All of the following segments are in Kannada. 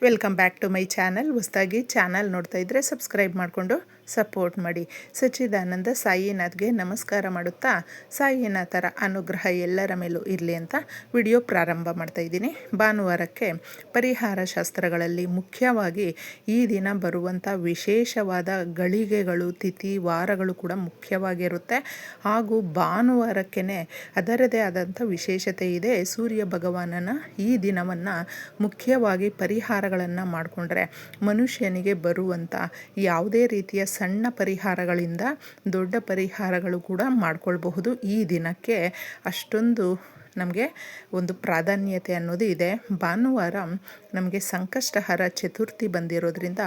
Welcome back to my channel. ಹೊಸದಾಗಿ ಚಾನಲ್ ನೋಡ್ತಾ ಇದ್ದರೆ ಸಬ್ಸ್ಕ್ರೈಬ್ ಮಾಡಿಕೊಂಡು ಸಪೋರ್ಟ್ ಮಾಡಿ. ಸಚ್ಚಿದಾನಂದ ಸಾಯಿನಾಥ್ಗೆ ನಮಸ್ಕಾರ ಮಾಡುತ್ತಾ ಸಾಯಿನಾಥರ ಅನುಗ್ರಹ ಎಲ್ಲರ ಮೇಲೂ ಇರಲಿ ಅಂತ ವಿಡಿಯೋ ಪ್ರಾರಂಭ ಮಾಡ್ತಾ ಇದ್ದೀನಿ. ಭಾನುವಾರಕ್ಕೆ ಪರಿಹಾರ ಶಾಸ್ತ್ರಗಳಲ್ಲಿ ಮುಖ್ಯವಾಗಿ ಈ ದಿನ ಬರುವಂಥ ವಿಶೇಷವಾದ ಗಳಿಗೆಗಳು, ತಿಥಿ, ವಾರಗಳು ಕೂಡ ಮುಖ್ಯವಾಗಿರುತ್ತೆ. ಹಾಗೂ ಭಾನುವಾರಕ್ಕೇ ಅದರದೇ ಆದಂಥ ವಿಶೇಷತೆ ಇದೆ. ಸೂರ್ಯ ಭಗವಾನನ ಈ ದಿನವನ್ನು ಮುಖ್ಯವಾಗಿ ಪರಿಹಾರಗಳನ್ನು ಮಾಡಿಕೊಂಡ್ರೆ ಮನುಷ್ಯನಿಗೆ ಬರುವಂಥ ಯಾವುದೇ ರೀತಿಯ ಸಣ್ಣ ಪರಿಹಾರಗಳಿಂದ ದೊಡ್ಡ ಪರಿಹಾರಗಳು ಕೂಡ ಮಾಡ್ಕೊಳ್ಬಹುದು. ಈ ದಿನಕ್ಕೆ ಅಷ್ಟೊಂದು ನಮಗೆ ಒಂದು ಪ್ರಾಧಾನ್ಯತೆ ಅನ್ನೋದು ಇದೆ. ಭಾನುವಾರ ನಮಗೆ ಸಂಕಷ್ಟಹರ ಚತುರ್ಥಿ ಬಂದಿರೋದ್ರಿಂದ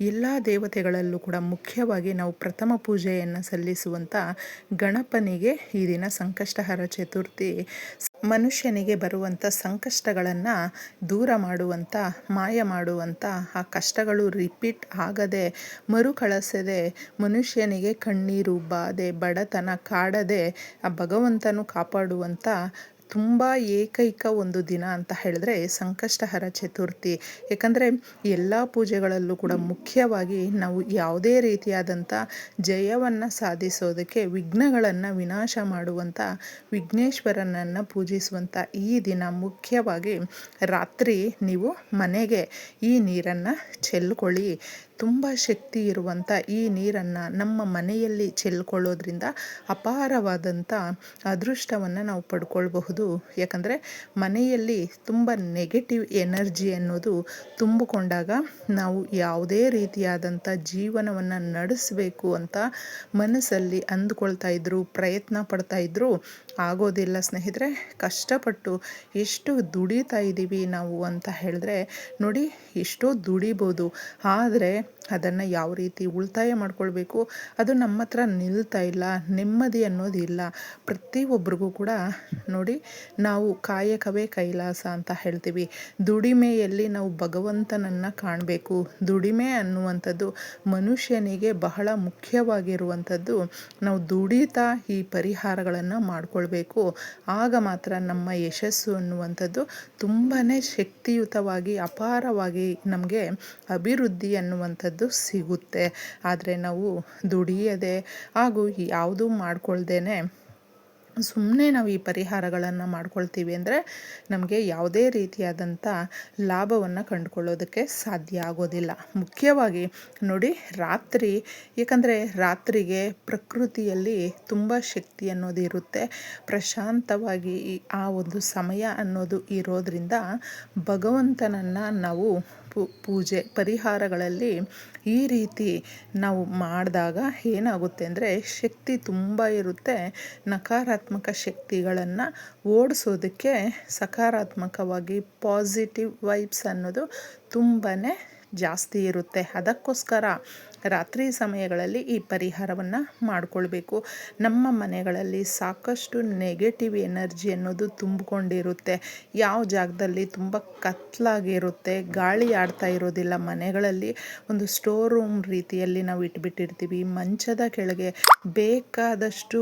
ಎಲ್ಲ ದೇವತೆಗಳಲ್ಲೂ ಕೂಡ ಮುಖ್ಯವಾಗಿ ನಾವು ಪ್ರಥಮ ಪೂಜೆಯನ್ನು ಸಲ್ಲಿಸುವಂಥ ಗಣಪನಿಗೆ ಈ ದಿನ ಸಂಕಷ್ಟಹರ ಚತುರ್ಥಿ ಮನುಷ್ಯನಿಗೆ ಬರುವಂಥ ಸಂಕಷ್ಟಗಳನ್ನು ದೂರ ಮಾಡುವಂಥ, ಮಾಯ ಮಾಡುವಂಥ, ಆ ಕಷ್ಟಗಳು ರಿಪೀಟ್ ಆಗದೆ ಮರುಕಳಿಸದೆ ಮನುಷ್ಯನಿಗೆ ಕಣ್ಣೀರು, ಬಾಧೆ, ಬಡತನ ಕಾಡದೆ ಆ ಭಗವಂತನು ಕಾಪಾಡುವಂಥ ತುಂಬ ಏಕೈಕ ಒಂದು ದಿನ ಅಂತ ಹೇಳಿದ್ರೆ ಸಂಕಷ್ಟಹರ ಚತುರ್ಥಿ. ಏಕೆಂದರೆ ಎಲ್ಲ ಪೂಜೆಗಳಲ್ಲೂ ಕೂಡ ಮುಖ್ಯವಾಗಿ ನಾವು ಯಾವುದೇ ರೀತಿಯಾದಂಥ ಜಯವನ್ನು ಸಾಧಿಸೋದಕ್ಕೆ ವಿಘ್ನಗಳನ್ನು ವಿನಾಶ ಮಾಡುವಂಥ ವಿಘ್ನೇಶ್ವರನನ್ನು ಪೂಜಿಸುವಂಥ ಈ ದಿನ ಮುಖ್ಯವಾಗಿ ರಾತ್ರಿ ನೀವು ಮನೆಗೆ ಈ ನೀರನ್ನು ಚೆಲ್ಕೊಳ್ಳಿ. ತುಂಬ ಶಕ್ತಿ ಇರುವಂಥ ಈ ನೀರನ್ನು ನಮ್ಮ ಮನೆಯಲ್ಲಿ ಚೆಲ್ಕೊಳ್ಳೋದ್ರಿಂದ ಅಪಾರವಾದಂಥ ಅದೃಷ್ಟವನ್ನು ನಾವು ಪಡ್ಕೊಳ್ಬಹುದು. ಯಾಕಂದರೆ ಮನೆಯಲ್ಲಿ ತುಂಬ ನೆಗೆಟಿವ್ ಎನರ್ಜಿ ಅನ್ನೋದು ತುಂಬಿಕೊಂಡಾಗ ನಾವು ಯಾವುದೇ ರೀತಿಯಾದಂಥ ಜೀವನವನ್ನು ನಡೆಸಬೇಕು ಅಂತ ಮನಸ್ಸಲ್ಲಿ ಅಂದುಕೊಳ್ತಾ ಇದ್ರು, ಪ್ರಯತ್ನ ಪಡ್ತಾ ಇದ್ರು ಆಗೋದಿಲ್ಲ ಸ್ನೇಹಿತರೆ. ಕಷ್ಟಪಟ್ಟು ಎಷ್ಟು ದುಡಿತಾ ಇದ್ದೀವಿ ನಾವು ಅಂತ ಹೇಳಿದ್ರೆ ನೋಡಿ, ಎಷ್ಟೋ ದುಡಿಬೋದು, ಆದರೆ ಅದನ್ನು ಯಾವ ರೀತಿ ಉಳಿತಾಯ ಮಾಡ್ಕೊಳ್ಬೇಕು ಅದು ನಮ್ಮ ಹತ್ರ ನಿಲ್ತಾ ಇಲ್ಲ. ನೆಮ್ಮದಿ ಅನ್ನೋದು ಇಲ್ಲ. ಪ್ರತಿಯೊಬ್ಬರಿಗೂ ಕೂಡ ನೋಡಿ, ನಾವು ಕಾಯಕವೇ ಕೈಲಾಸ ಅಂತ ಹೇಳ್ತೀವಿ. ದುಡಿಮೆಯಲ್ಲಿ ನಾವು ಭಗವಂತನನ್ನು ಕಾಣಬೇಕು. ದುಡಿಮೆ ಅನ್ನುವಂಥದ್ದು ಮನುಷ್ಯನಿಗೆ ಬಹಳ ಮುಖ್ಯವಾಗಿರುವಂಥದ್ದು. ನಾವು ದುಡಿತಾ ಈ ಪರಿಹಾರಗಳನ್ನು ಮಾಡಿಕೊಳ್ಬೇಕು. ಆಗ ಮಾತ್ರ ನಮ್ಮ ಯಶಸ್ಸು ಅನ್ನುವಂಥದ್ದು ತುಂಬಾ ಶಕ್ತಿಯುತವಾಗಿ ಅಪಾರವಾಗಿ ನಮಗೆ ಅಭಿವೃದ್ಧಿ ಅನ್ನುವಂಥದ್ದು ಸಿಗುತ್ತೆ. ಆದರೆ ನಾವು ದುಡಿಯದೆ ಹಾಗೂ ಯಾವುದೂ ಮಾಡ್ಕೊಳ್ದೇನೆ ಸುಮ್ಮನೆ ನಾವು ಈ ಪರಿಹಾರಗಳನ್ನು ಮಾಡ್ಕೊಳ್ತೀವಿ ಅಂದರೆ ನಮಗೆ ಯಾವುದೇ ರೀತಿಯಾದಂಥ ಲಾಭವನ್ನು ಕಂಡುಕೊಳ್ಳೋದಕ್ಕೆ ಸಾಧ್ಯ ಆಗೋದಿಲ್ಲ. ಮುಖ್ಯವಾಗಿ ನೋಡಿ, ರಾತ್ರಿ, ಏಕೆಂದರೆ ರಾತ್ರಿಗೆ ಪ್ರಕೃತಿಯಲ್ಲಿ ತುಂಬ ಶಕ್ತಿ ಅನ್ನೋದು ಇರುತ್ತೆ. ಪ್ರಶಾಂತವಾಗಿ ಆ ಒಂದು ಸಮಯ ಅನ್ನೋದು ಇರೋದ್ರಿಂದ ಭಗವಂತನನ್ನು ನಾವು ಪೂಜೆ ಪರಿಹಾರಗಳಲ್ಲಿ ಈ ರೀತಿ ನಾವು ಮಾಡಿದಾಗ ಏನಾಗುತ್ತೆ ಅಂದರೆ ಶಕ್ತಿ ತುಂಬ ಇರುತ್ತೆ. ನಕಾರಾತ್ಮಕ ಶಕ್ತಿಗಳನ್ನು ಓಡಿಸೋದಕ್ಕೆ ಸಕಾರಾತ್ಮಕವಾಗಿ ಪಾಸಿಟಿವ್ ವೈಬ್ಸ್ ಅನ್ನೋದು ತುಂಬಾ ಜಾಸ್ತಿ ಇರುತ್ತೆ. ಅದಕ್ಕೋಸ್ಕರ ರಾತ್ರಿ ಸಮಯಗಳಲ್ಲಿ ಈ ಪರಿಹಾರವನ್ನು ಮಾಡಿಕೊಳ್ಬೇಕು. ನಮ್ಮ ಮನೆಗಳಲ್ಲಿ ಸಾಕಷ್ಟು ನೆಗೆಟಿವ್ ಎನರ್ಜಿ ಅನ್ನೋದು ತುಂಬಿಕೊಂಡಿರುತ್ತೆ. ಯಾವ ಜಾಗದಲ್ಲಿ ತುಂಬ ಕತ್ಲಾಗಿರುತ್ತೆ, ಗಾಳಿ ಆಡ್ತಾ ಇರೋದಿಲ್ಲ, ಮನೆಗಳಲ್ಲಿ ಒಂದು ಸ್ಟೋರ್ ರೂಮ್ ರೀತಿಯಲ್ಲಿ ನಾವು ಇಟ್ಬಿಟ್ಟಿರ್ತೀವಿ. ಮಂಚದ ಕೆಳಗೆ ಬೇಕಾದಷ್ಟು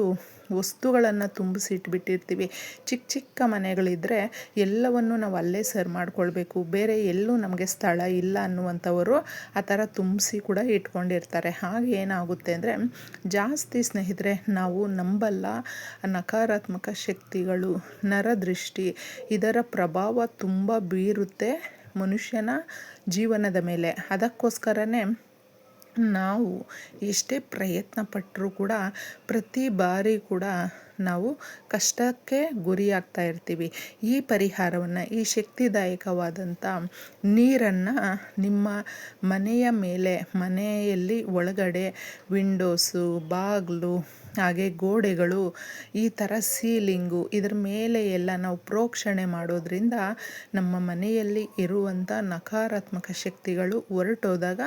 ವಸ್ತುಗಳನ್ನು ತುಂಬಿಸಿಟ್ಬಿಟ್ಟಿರ್ತೀವಿ. ಚಿಕ್ಕ ಚಿಕ್ಕ ಮನೆಗಳಿದ್ದರೆ ಎಲ್ಲವನ್ನು ನಾವು ಅಲ್ಲೇ ಸರ್ ಮಾಡ್ಕೊಳ್ಬೇಕು, ಬೇರೆ ಎಲ್ಲೂ ನಮಗೆ ಸ್ಥಳ ಇಲ್ಲ ಅನ್ನುವಂಥವರು ಆ ಥರ ತುಂಬಿಸಿ ಕೂಡ ಇಟ್ಕೊಂಡಿರ್ತಾರೆ. ಹಾಗೆ ಏನಾಗುತ್ತೆ ಅಂದರೆ ಜಾಸ್ತಿ ಸ್ನೇಹಿತರೆ ನಾವು ನಂಬಲ್ಲ, ನಕಾರಾತ್ಮಕ ಶಕ್ತಿಗಳು, ನರದೃಷ್ಟಿ ಇದರ ಪ್ರಭಾವ ತುಂಬ ಬೀರುತ್ತೆ ಮನುಷ್ಯನ ಜೀವನದ ಮೇಲೆ. ಅದಕ್ಕೋಸ್ಕರನೇ ನಾವು ಎಷ್ಟೇ ಪ್ರಯತ್ನ ಪಟ್ಟರೂ ಕೂಡ ಪ್ರತಿ ಬಾರಿ ಕೂಡ ನಾವು ಕಷ್ಟಕ್ಕೆ ಗುರಿಯಾಗ್ತಾ ಇರ್ತೀವಿ. ಈ ಪರಿಹಾರವನ್ನು, ಈ ಶಕ್ತಿದಾಯಕವಾದಂಥ ನೀರನ್ನು ನಿಮ್ಮ ಮನೆಯ ಮೇಲೆ, ಮನೆಯಲ್ಲಿ ಒಳಗಡೆ ವಿಂಡೋಸು, ಬಾಗಿಲು, ಹಾಗೆ ಗೋಡೆಗಳು, ಈ ಥರ ಸೀಲಿಂಗು, ಇದರ ಮೇಲೆ ಎಲ್ಲ ನಾವು ಪ್ರೋಕ್ಷಣೆ ಮಾಡೋದ್ರಿಂದ ನಮ್ಮ ಮನೆಯಲ್ಲಿ ಇರುವಂಥ ನಕಾರಾತ್ಮಕ ಶಕ್ತಿಗಳು ಹೊರಟೋದಾಗ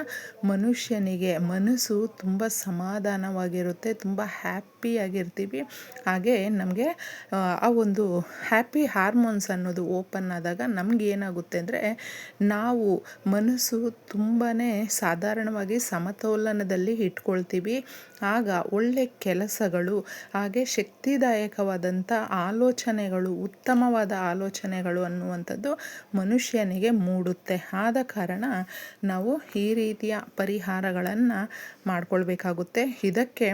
ಮನುಷ್ಯನಿಗೆ ಮನಸ್ಸು ತುಂಬ ಸಮಾಧಾನವಾಗಿರುತ್ತೆ, ತುಂಬ ಹ್ಯಾಪಿಯಾಗಿರ್ತೀವಿ. ಹಾಗೆ ನಮಗೆ ಆ ಒಂದು ಹ್ಯಾಪಿ ಹಾರ್ಮೋನ್ಸ್ ಅನ್ನೋದು ಓಪನ್ ಆದಾಗ ನಮ್ಗೆ ಏನಾಗುತ್ತೆ ಅಂದರೆ ನಾವು ಮನಸ್ಸು ತುಂಬಾ ಸಾಧಾರಣವಾಗಿ ಸಮತೋಲನದಲ್ಲಿ ಇಟ್ಕೊಳ್ತೀವಿ. ಆಗ ಒಳ್ಳೆ ಕೆಲಸ ಕೆಲಸಗಳು ಹಾಗೆ ಶಕ್ತಿದಾಯಕವಾದಂಥ ಆಲೋಚನೆಗಳು, ಉತ್ತಮವಾದ ಆಲೋಚನೆಗಳು ಅನ್ನುವಂಥದ್ದು ಮನುಷ್ಯನಿಗೆ ಮೂಡುತ್ತೆ. ಆದ ಕಾರಣ ನಾವು ಈ ರೀತಿಯ ಪರಿಹಾರಗಳನ್ನು ಮಾಡಿಕೊಳ್ಬೇಕಾಗುತ್ತೆ. ಇದಕ್ಕೆ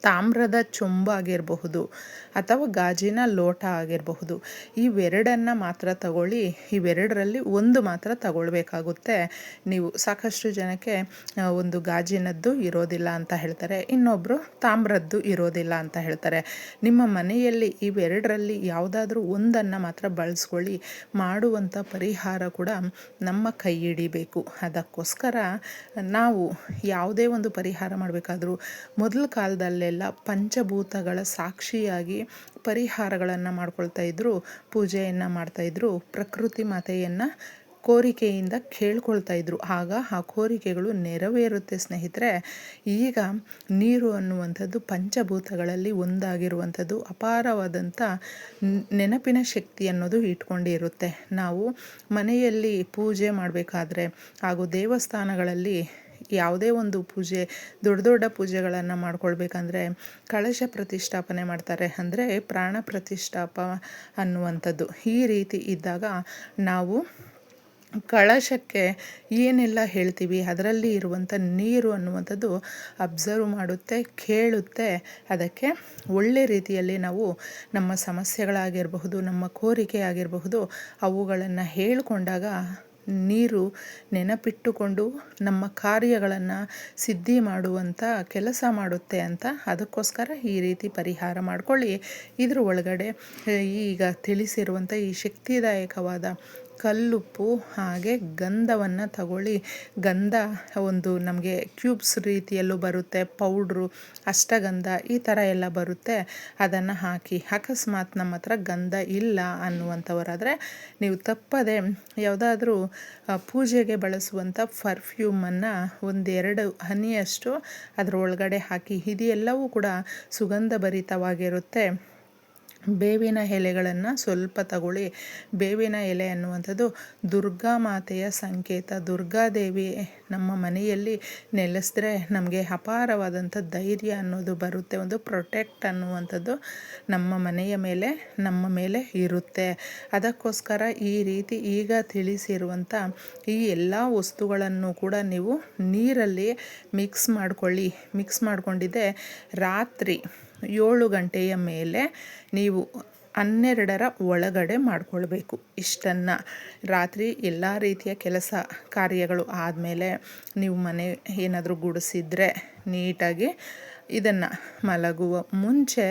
ತಾಮ್ರದ ಚೊಂಬಾಗಿರಬಹುದು ಅಥವಾ ಗಾಜಿನ ಲೋಟ ಆಗಿರಬಹುದು, ಇವೆರಡನ್ನು ಮಾತ್ರ ತಗೊಳ್ಳಿ. ಇವೆರಡರಲ್ಲಿ ಒಂದು ಮಾತ್ರ ತಗೊಳ್ಬೇಕಾಗುತ್ತೆ. ನೀವು ಸಾಕಷ್ಟು ಜನಕ್ಕೆ ಒಂದು ಗಾಜಿನದ್ದು ಇರೋದಿಲ್ಲ ಅಂತ ಹೇಳ್ತಾರೆ, ಇನ್ನೊಬ್ಬರು ತಾಮ್ರದ್ದು ಇರೋದಿಲ್ಲ ಅಂತ ಹೇಳ್ತಾರೆ. ನಿಮ್ಮ ಮನೆಯಲ್ಲಿ ಇವೆರಡರಲ್ಲಿ ಯಾವುದಾದ್ರೂ ಒಂದನ್ನು ಮಾತ್ರ ಬಳಸ್ಕೊಳ್ಳಿ. ಮಾಡುವಂಥ ಪರಿಹಾರ ಕೂಡ ನಮ್ಮ ಕೈ ಹಿಡಿಬೇಕು. ಅದಕ್ಕೋಸ್ಕರ ನಾವು ಯಾವುದೇ ಒಂದು ಪರಿಹಾರ ಮಾಡಬೇಕಾದ್ರೂ ಮೊದಲ ಕಾಲದಲ್ಲೆಲ್ಲ ಪಂಚಭೂತಗಳ ಸಾಕ್ಷಿಯಾಗಿ ಪರಿಹಾರಗಳನ್ನು ಮಾಡ್ಕೊಳ್ತಾ ಇದ್ರು, ಪೂಜೆಯನ್ನು ಮಾಡ್ತಾಯಿದ್ರು, ಪ್ರಕೃತಿ ಮಾತೆಯನ್ನು ಕೋರಿಕೆಯಿಂದ ಕೇಳ್ಕೊಳ್ತಾ ಇದ್ರು. ಆಗ ಆ ಕೋರಿಕೆಗಳು ನೆರವೇರುತ್ತೆ ಸ್ನೇಹಿತರೆ. ಈಗ ನೀರು ಅನ್ನುವಂಥದ್ದು ಪಂಚಭೂತಗಳಲ್ಲಿ ಒಂದಾಗಿರುವಂಥದ್ದು, ಅಪಾರವಾದಂಥ ನೆನಪಿನ ಶಕ್ತಿ ಅನ್ನೋದು ಇಟ್ಕೊಂಡಿರುತ್ತೆ. ನಾವು ಮನೆಯಲ್ಲಿ ಪೂಜೆ ಮಾಡಬೇಕಾದ್ರೆ ಹಾಗೂ ದೇವಸ್ಥಾನಗಳಲ್ಲಿ ಯಾವುದೇ ಒಂದು ಪೂಜೆ, ದೊಡ್ಡ ದೊಡ್ಡ ಪೂಜೆಗಳನ್ನು ಮಾಡ್ಕೊಳ್ಬೇಕಂದ್ರೆ ಕಳಶ ಪ್ರತಿಷ್ಠಾಪನೆ ಮಾಡ್ತಾರೆ, ಅಂದರೆ ಪ್ರಾಣ ಪ್ರತಿಷ್ಠಾಪ ಅನ್ನುವಂಥದ್ದು. ಈ ರೀತಿ ಇದ್ದಾಗ ನಾವು ಕಳಶಕ್ಕೆ ಏನೆಲ್ಲ ಹೇಳ್ತೀವಿ ಅದರಲ್ಲಿ ಇರುವಂಥ ನೀರು ಅನ್ನುವಂಥದ್ದು ಅಬ್ಸರ್ವ್ ಮಾಡುತ್ತೆ, ಕೇಳುತ್ತೆ. ಅದಕ್ಕೆ ಒಳ್ಳೆ ರೀತಿಯಲ್ಲಿ ನಾವು ನಮ್ಮ ಸಮಸ್ಯೆಗಳಾಗಿರಬಹುದು, ನಮ್ಮ ಕೋರಿಕೆ ಆಗಿರಬಹುದು, ಅವುಗಳನ್ನು ಹೇಳಿಕೊಂಡಾಗ ನೀರು ನೆನಪಿಟ್ಟುಕೊಂಡು ನಮ್ಮ ಕಾರ್ಯಗಳನ್ನು ಸಿದ್ಧಿ ಮಾಡುವಂಥ ಕೆಲಸ ಮಾಡುತ್ತೆ ಅಂತ. ಅದಕ್ಕೋಸ್ಕರ ಈ ರೀತಿ ಪರಿಹಾರ ಮಾಡಿಕೊಳ್ಳಿ. ಇದ್ರ ಒಳಗಡೆ ಈಗ ತಿಳಿಸಿರುವಂಥ ಈ ಶಕ್ತಿದಾಯಕವಾದ ಕಲ್ಲುಪ್ಪು ಹಾಗೆ ಗಂಧವನ್ನು ತಗೊಳ್ಳಿ. ಗಂಧ ಒಂದು ನಮಗೆ ಕ್ಯೂಬ್ಸ್ ರೀತಿಯಲ್ಲೂ ಬರುತ್ತೆ, ಪೌಡ್ರು, ಅಷ್ಟಗಂಧ ಈ ಥರ ಎಲ್ಲ ಬರುತ್ತೆ. ಅದನ್ನು ಹಾಕಿ, ಅಕಸ್ಮಾತ್ ನಮ್ಮ ಹತ್ರ ಗಂಧ ಇಲ್ಲ ಅನ್ನುವಂಥವರಾದರೆ ನೀವು ತಪ್ಪದೆ ಯಾವುದಾದ್ರೂ ಪೂಜೆಗೆ ಬಳಸುವಂಥ ಪರ್ಫ್ಯೂಮನ್ನು ಒಂದೆರಡು ಹನಿಯಷ್ಟು ಅದರೊಳಗಡೆ ಹಾಕಿ. ಇದೆಲ್ಲವೂ ಕೂಡ ಸುಗಂಧಭರಿತವಾಗಿರುತ್ತೆ. ಬೇವಿನ ಎಲೆಗಳನ್ನು ಸ್ವಲ್ಪ ತಗೊಳ್ಳಿ. ಬೇವಿನ ಎಲೆ ಅನ್ನುವಂಥದ್ದು ದುರ್ಗಾ ಮಾತೆಯ ಸಂಕೇತ. ದುರ್ಗಾದೇವಿ ನಮ್ಮ ಮನೆಯಲ್ಲಿ ನೆಲೆಸಿದ್ರೆ ನಮಗೆ ಅಪಾರವಾದಂಥ ಧೈರ್ಯ ಅನ್ನೋದು ಬರುತ್ತೆ. ಒಂದು ಪ್ರೊಟೆಕ್ಟ್ ಅನ್ನುವಂಥದ್ದು ನಮ್ಮ ಮನೆಯ ಮೇಲೆ, ನಮ್ಮ ಮೇಲೆ ಇರುತ್ತೆ. ಅದಕ್ಕೋಸ್ಕರ ಈ ರೀತಿ ಈಗ ತಿಳಿಸಿರುವಂಥ ಈ ಎಲ್ಲ ವಸ್ತುಗಳನ್ನು ಕೂಡ ನೀವು ನೀರಲ್ಲಿ ಮಿಕ್ಸ್ ಮಾಡ್ಕೊಳ್ಳಿ. ಮಿಕ್ಸ್ ಮಾಡ್ಕೊಂಡಿದ್ದೆ ರಾತ್ರಿ 7 ಗಂಟೆಯ ಮೇಲೆ ನೀವು 12ರ ಒಳಗಡೆ ಮಾಡಿಕೊಳ್ಬೇಕು. ಇಷ್ಟನ್ನು ರಾತ್ರಿ ಎಲ್ಲ ರೀತಿಯ ಕೆಲಸ ಕಾರ್ಯಗಳು ಆದಮೇಲೆ ನೀವು ಮನೆ ಏನಾದರೂ ಗುಡಿಸಿದ್ರೆ ನೀಟಾಗಿ ಇದನ್ನು ಮಲಗುವ ಮುಂಚೆ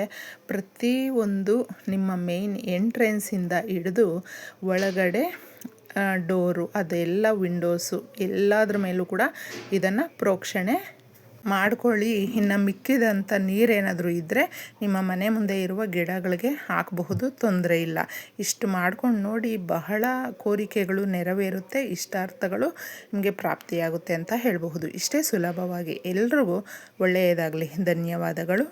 ಪ್ರತಿಯೊಂದು ನಿಮ್ಮ ಮೇನ್ ಎಂಟ್ರೆನ್ಸಿಂದ ಹಿಡಿದು ಒಳಗಡೆ ಡೋರು, ಅದೆಲ್ಲ ವಿಂಡೋಸು ಎಲ್ಲದ್ರ ಮೇಲೂ ಕೂಡ ಇದನ್ನು ಪ್ರೋಕ್ಷಣೆ ಮಾಡ್ಕೊಳ್ಳಿ. ಇನ್ನು ಮಿಕ್ಕಿದಂಥ ನೀರೇನಾದರೂ ಇದ್ದರೆ ನಿಮ್ಮ ಮನೆ ಮುಂದೆ ಇರುವ ಗಿಡಗಳಿಗೆ ಹಾಕಬಹುದು, ತೊಂದರೆ ಇಲ್ಲ. ಇಷ್ಟು ಮಾಡ್ಕೊಂಡು ನೋಡಿ, ಬಹಳ ಕೋರಿಕೆಗಳು ನೆರವೇರುತ್ತೆ, ಇಷ್ಟಾರ್ಥಗಳು ನಿಮಗೆ ಪ್ರಾಪ್ತಿಯಾಗುತ್ತೆ ಅಂತ ಹೇಳಬಹುದು. ಇಷ್ಟೇ ಸುಲಭವಾಗಿ. ಎಲ್ರಿಗೂ ಒಳ್ಳೆಯದಾಗಲಿ. ಧನ್ಯವಾದಗಳು.